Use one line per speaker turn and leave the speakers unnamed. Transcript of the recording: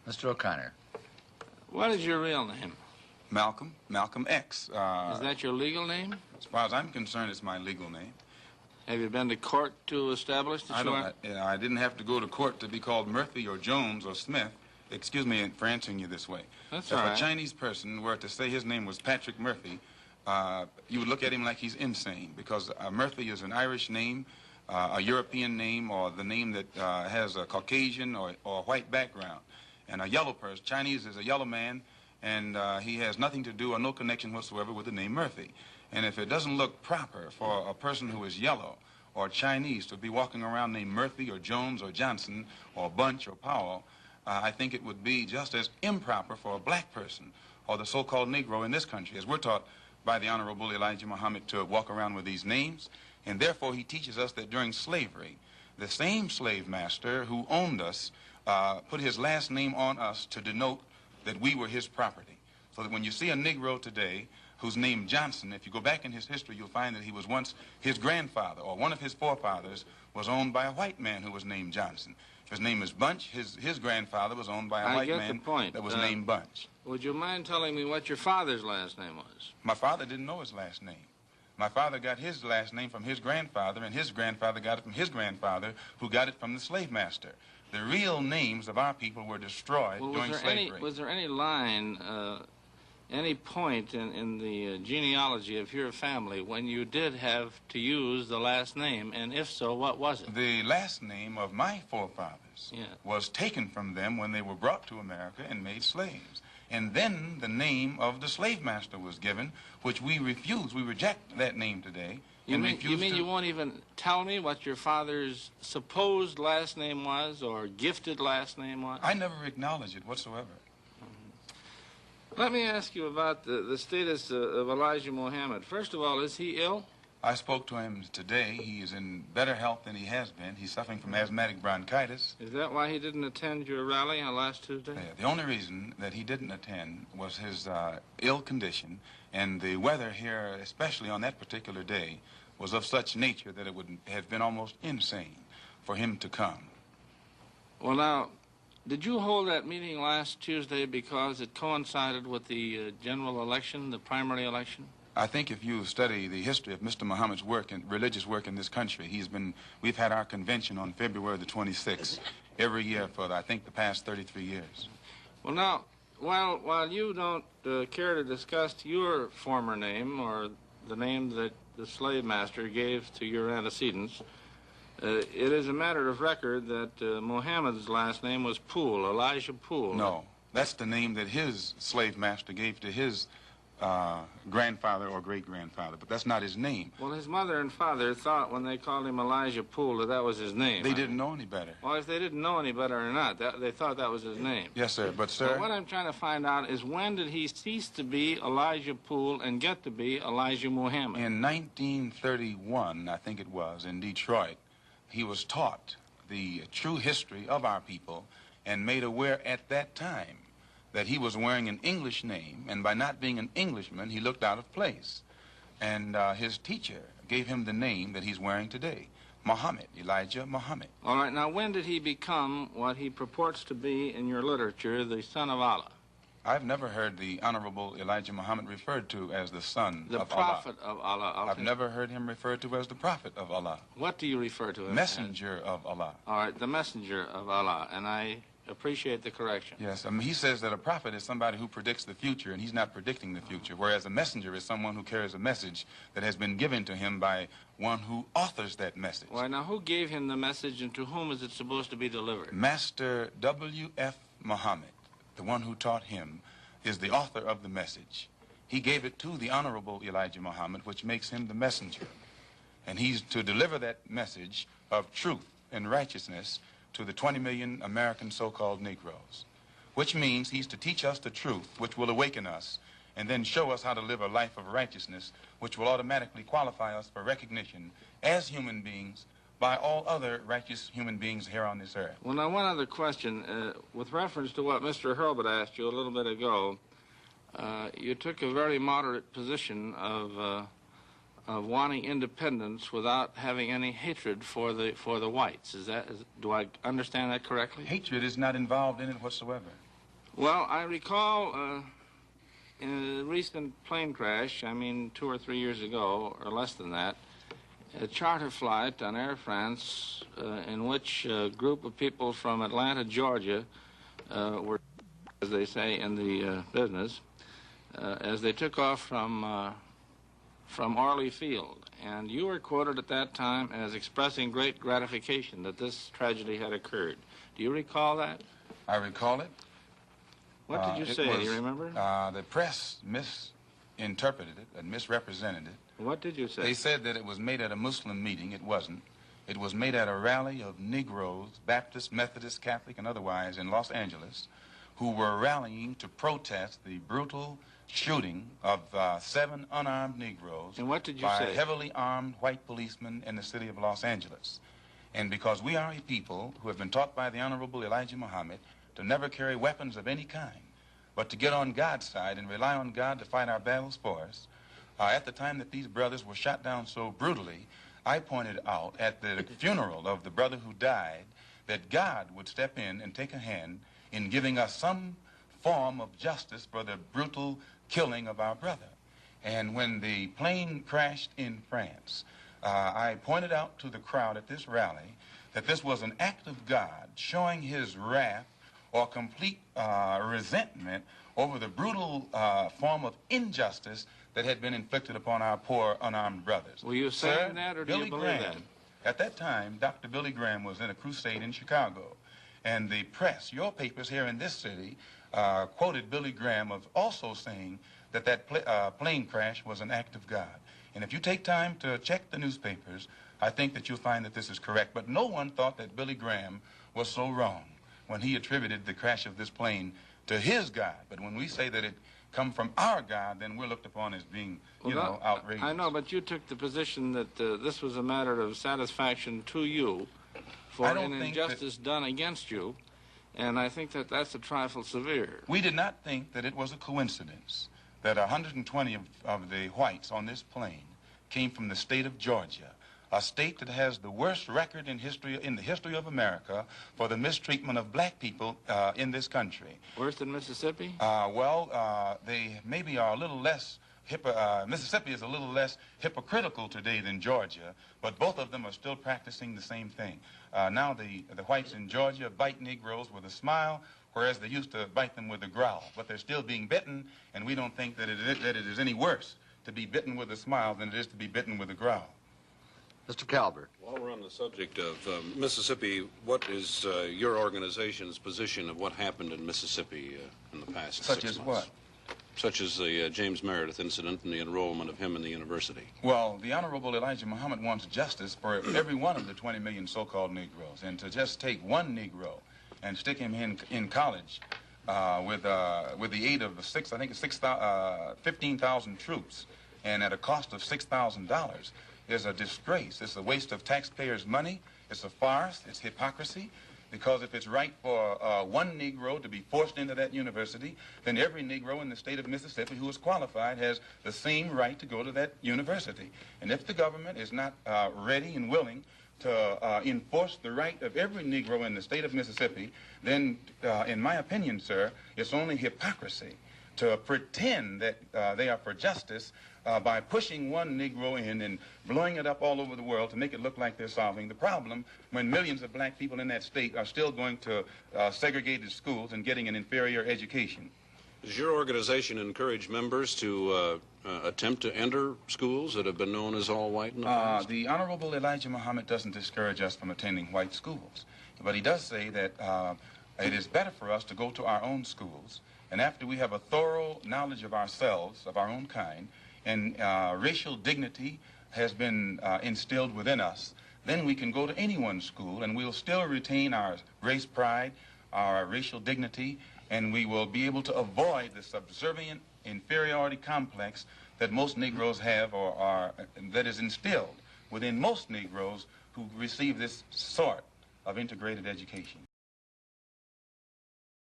Mr. O'Connor.
What is your real name?
Malcolm X.
Is that your legal name?
As far as I'm concerned, it's my legal name.
Have you been to court to establish that you are?
I didn't have to go to court to be called Murphy or Jones or Smith. Excuse me for answering you this way.
That's all right.
If a Chinese person were to say his name was Patrick Murphy, you would look at him like he's insane, because Murphy is an Irish name, a European name, or the name that has a Caucasian or white background. And a yellow person, Chinese is a yellow man, and he has nothing to do or no connection whatsoever with the name Murphy. And if it doesn't look proper for a person who is yellow or Chinese to be walking around named Murphy or Jones or Johnson or Bunch or Powell, I think it would be just as improper for a black person or the so-called Negro in this country, as we're taught by the Honorable Elijah Muhammad to walk around with these names. And therefore he teaches us that during slavery, the same slave master who owned us put his last name on us to denote that we were his property. So that when you see a Negro today who's named Johnson, if you go back in his history, you'll find that he was once his grandfather, or one of his forefathers was owned by a white man who was named Johnson. If his name is Bunch, his grandfather was owned by a white man that was named Bunch.
Would you mind telling me what your father's last name was?
My father didn't know his last name. My father got his last name from his grandfather, and his grandfather got it from his grandfather, who got it from the slave master. The real names of our people were destroyed during slavery.
Was there any line, any point in the genealogy of your family when you did have to use the last name, and if so, what was it?
The last name of my forefathers was taken from them when they were brought to America and made slaves. And then the name of the slave master was given, which we refuse. We reject that name today.
You mean you won't even tell me what your father's supposed last name was or gifted last name was?
I never acknowledge it whatsoever.
Let me ask you about the status of Elijah Muhammad. First of all, is he ill?
I spoke to him today. He is in better health than he has been. He's suffering from asthmatic bronchitis.
Is that why he didn't attend your rally on last Tuesday?
The only reason that he didn't attend was his ill condition, and the weather here, especially on that particular day, was of such nature that it would have been almost insane for him to come.
Well, now, did you hold that meeting last Tuesday because it coincided with the general election, the primary election?
I think if you study the history of Mr. Muhammad's work and religious work in this country, we've had our convention on February the 26th every year for, I think, the past 33 years.
Well, now, while you don't care to discuss your former name or the name that the slave master gave to your antecedents, it is a matter of record that Muhammad's last name was Poole, Elijah Poole.
No, that's the name that his slave master gave to his grandfather or great-grandfather, but that's not his name.
Well, his mother and father thought when they called him Elijah Poole that was his name.
They didn't know any better.
Well, if they didn't know any better or not, they thought that was his name.
Yes, sir, but sir...
So what I'm trying to find out is when did he cease to be Elijah Poole and get to be Elijah Muhammad?
In 1931, I think it was, in Detroit, he was taught the true history of our people and made aware at that time that he was wearing an English name, and by not being an Englishman, he looked out of place. And his teacher gave him the name that he's wearing today, Muhammad, Elijah Muhammad.
All right, now when did he become what he purports to be in your literature, the son of Allah?
I've never heard the Honorable Elijah Muhammad referred to as the son of Allah.
The prophet of Allah.
I've never heard him referred to as the prophet of Allah.
What do you refer to him
Messenger of Allah.
All right, the messenger of Allah, and I appreciate the correction.
Yes, I mean, he says that a prophet is somebody who predicts the future, and he's not predicting the future, whereas a messenger is someone who carries a message that has been given to him by one who authors that message.
Well, now, who gave him the message, and to whom is it supposed to be delivered?
Master W.F. Muhammad, the one who taught him, is the author of the message. He gave it to the Honorable Elijah Muhammad, which makes him the messenger. And he's to deliver that message of truth and righteousness to the 20 million American so-called Negroes, which means he's to teach us the truth, which will awaken us, and then show us how to live a life of righteousness, which will automatically qualify us for recognition as human beings by all other righteous human beings here on this earth.
Well, now, one other question. With reference to what Mr. Hurlbut asked you a little bit ago, you took a very moderate position of wanting independence without having any hatred for the whites. Do I understand that correctly?
Hatred is not involved in it whatsoever.
Well, I recall in a recent plane crash, I mean 2 or 3 years ago, or less than that, a charter flight on Air France in which a group of people from Atlanta, Georgia, were, as they say in the business, as they took off from Orly Field. And you were quoted at that time as expressing great gratification that this tragedy had occurred. Do you recall that?
I recall it.
What did you say? Do you remember?
The press misinterpreted it and misrepresented it.
What did you say?
They said that it was made at a Muslim meeting. It wasn't. It was made at a rally of Negroes, Baptist, Methodist, Catholic, and otherwise in Los Angeles, who were rallying to protest the brutal shooting of 7 unarmed Negroes
and what did you
by
say?
heavily armed white policemen in the city of Los Angeles. And because we are a people who have been taught by the Honorable Elijah Muhammad to never carry weapons of any kind, but to get on God's side and rely on God to fight our battles for us, at the time that these brothers were shot down so brutally, I pointed out at the funeral of the brother who died that God would step in and take a hand in giving us some form of justice for the brutal killing of our brother. And when the plane crashed in France, I pointed out to the crowd at this rally that this was an act of God showing his wrath or complete resentment over the brutal form of injustice that had been inflicted upon our poor unarmed brothers.
Were you saying that, or do you believe that?
At that time, Dr. Billy Graham was in a crusade in Chicago, and the press, your papers here in this city, quoted Billy Graham of also saying that that plane crash was an act of God. And if you take time to check the newspapers, I think that you'll find that this is correct. But no one thought that Billy Graham was so wrong when he attributed the crash of this plane to his God. But when we say that it come from our God, then we're looked upon as being, outrageous.
I know, but you took the position that this was a matter of satisfaction to you for an injustice done against you, and I think that that's a trifle severe.
We did not think that it was a coincidence that 120 of the whites on this plane came from the state of Georgia, a state that has the worst record in the history of America for the mistreatment of black people in this country.
Worse than Mississippi?
They maybe are a little less, Mississippi is a little less hypocritical today than Georgia, but both of them are still practicing the same thing. Now the whites in Georgia bite Negroes with a smile, whereas they used to bite them with a growl. But they're still being bitten, and we don't think that it is any worse to be bitten with a smile than it is to be bitten with a growl.
Mr. Calvert.
While we're on the subject of Mississippi, what is your organization's position of what happened in Mississippi in the past 6 months?
Such as what?
Such as the James Meredith incident and the enrollment of him in the university.
Well, the Honorable Elijah Muhammad wants justice for every one of the 20 million so-called Negroes. And to just take one Negro and stick him in college with the aid of 15,000 troops and at a cost of $6,000 is a disgrace. It's a waste of taxpayers' money. It's a farce. It's hypocrisy. Because if it's right for one Negro to be forced into that university, then every Negro in the state of Mississippi who is qualified has the same right to go to that university. And if the government is not ready and willing to enforce the right of every Negro in the state of Mississippi, then, in my opinion, sir, it's only hypocrisy to pretend that they are for justice by pushing one Negro in and blowing it up all over the world to make it look like they're solving the problem when millions of black people in that state are still going to segregated schools and getting an inferior education.
Does your organization encourage members to attempt to enter schools that have been known as all white in the past?
The Honorable Elijah Muhammad doesn't discourage us from attending white schools, but he does say that it is better for us to go to our own schools, and after we have a thorough knowledge of ourselves, of our own kind, and racial dignity has been instilled within us, then we can go to anyone's school and we'll still retain our race pride, our racial dignity, and we will be able to avoid the subservient inferiority complex that most Negroes have or that is instilled within most Negroes who receive this sort of integrated education.